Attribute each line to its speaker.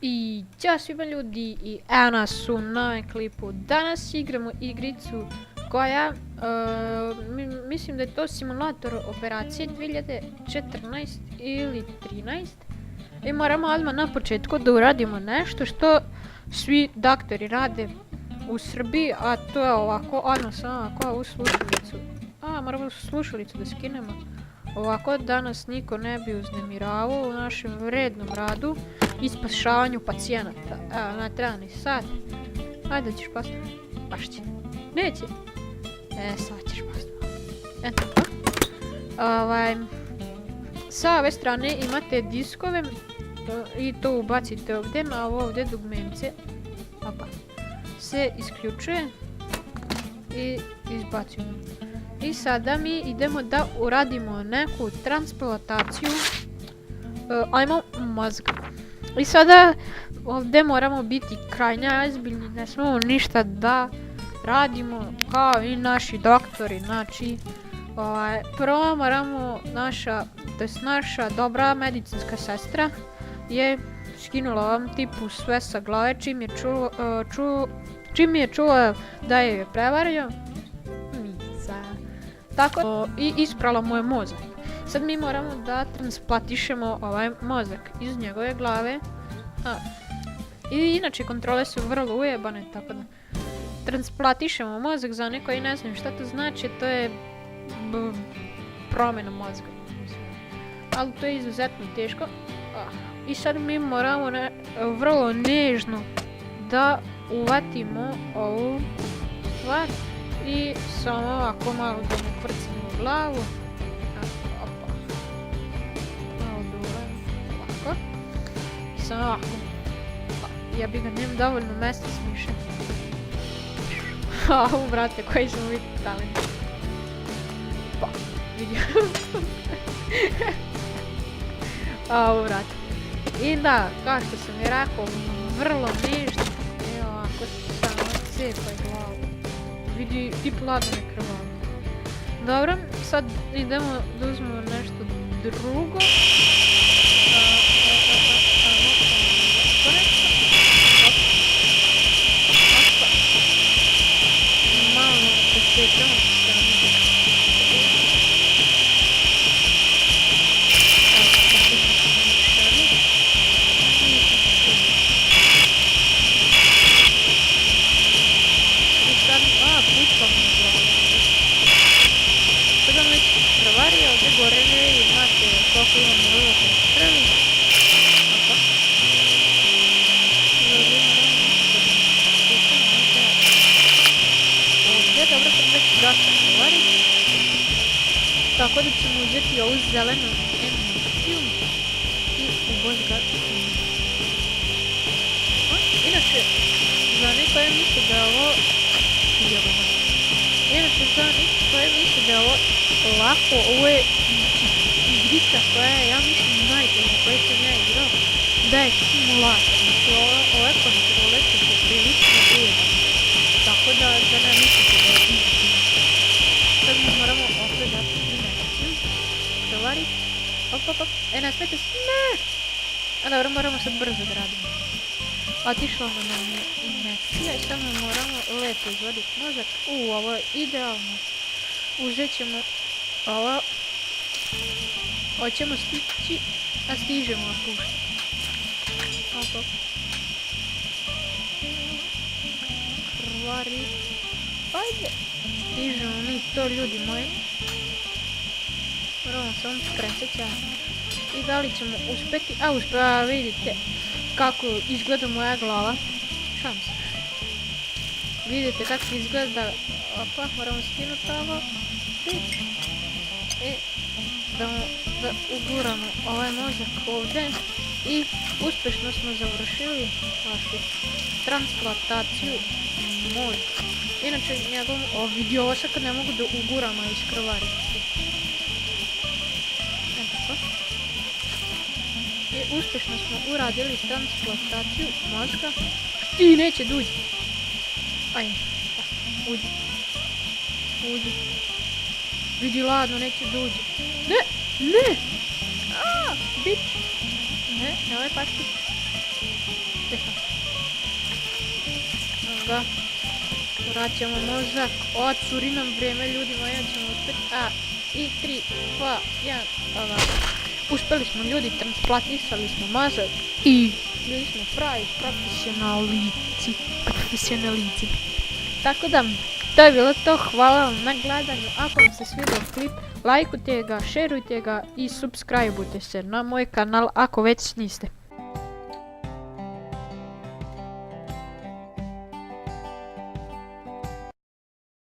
Speaker 1: I ćao svima ljudi i evo nas u novom klipu. Danas igramo igricu koja, mislim da je to simulator operacije 2014 ili 13. I moramo odmah na početku da uradimo nešto što svi doktori rade u Srbiji, a to je ovako, odmah sam ovako ovu slušalicu. Moramo slušalicu da skinemo. Ovako danas niko ne bi uznemiravao u našem vrednom radu i spašavanju pacijenata. Evo, ne treba ni sad. Ajde da ćeš pasti. Baš će. Neće. Sad ćeš pasti. Eto to. Sa ove strane imate diskove i to ubacite ovdje na ovo ovdje dugmence. Opa. Se isključuje i izbacujemo. I sada mi idemo da uradimo neku transplantaciju mozga. I sada ovdje moramo biti krajnje ozbiljni, ne smemo ništa da radimo kao i naši doktori. Znači, prvo moramo naša dobra medicinska sestra je skinula ovom tipu sve sa glave čim je čula da je prevario. Tako i isprala mu je mozak. Sad mi moramo da transplantišemo ovaj mozak iz njegove glave. I inače kontrole su vrlo ujebane, tako da transplantišemo mozak. Za neko i ne znam šta to znači, to je promjena mozga. Ali to je izuzetno teško. I sad mi moramo vrlo nežno da uvatimo ovu stvar. I samo ovako malo da mu kvrcimo u glavu. Opa. Malo dole. Ovako. I samo ovako. Ja bi ga nemam dovoljno mesta smišljati. Ovo brate koji smo vidjeti talent. Pa, vidio. Ovo brate. I da, kao što sam i rekao, vrlo nežno. Evo ovako samo cepaj glavu. Vidi, tip ladno je krvavo. Dobro, sad idemo da uzmemo nešto drugo. Malo presjećamo stranu. Ovdje gore imate koliko imamo uložen krvi. Opa. Ovdje dobro sam već dosta krvari. Tako da ćemo uzeti ovu zelenu emisiju i ubozgati. Inače, za neko je misli da je ovo lako, ovo je igrica koja je, ja mislim, najbolja koja sam ja igrao, da je simulator. Znači, ove kontrole su prilično ujebane. Tako da ne mislite da je isti. Sad mi moramo opet dati dimenziju. Prevari. Op. Ne smijete se. Ne! A dobro, moramo sad brzo da radimo. Otišla nam je injekcija i samo moramo lepo izvoditi mozak. Ovo je idealno. Uzet ćemo ovo. Hoćemo stići, a stižemo a pušta. Opa. Krvari. Ajde. Stižemo mi to, ljudi moji. Moramo samo presjećati. I da li ćemo uspjeti? Vidite kako izgleda moja glava. Šam se. Vidite kako izgleda. Opa, moramo skinuti ovo. Da uguramo ovaj mozak ovdje. I uspješno smo završili vašu transplantaciju mozga. Inače, vidi ovo sad kad ne mogu da uguramo iz krvarice. Eto. I uspješno smo uradili transplantaciju mozga. I neće da uđe. Ajde, uđe. Vidi, ladno, neće da uđe. Ne! Bić! Ne, nemoj pasti. ga. Vraćamo mozak. Curi nam vrijeme, ljudi moji, ćemo uspjeti. I 3, 2, 1, uspjeli smo, ljudi, transplantisali smo mozak i bili smo pravi profesionalici. Tako da, to je bilo to, hvala vam na gledanju. Ako vam se svidio klip, lajkujte ga, šerujte ga i subscribeujte se na moj kanal ako već niste.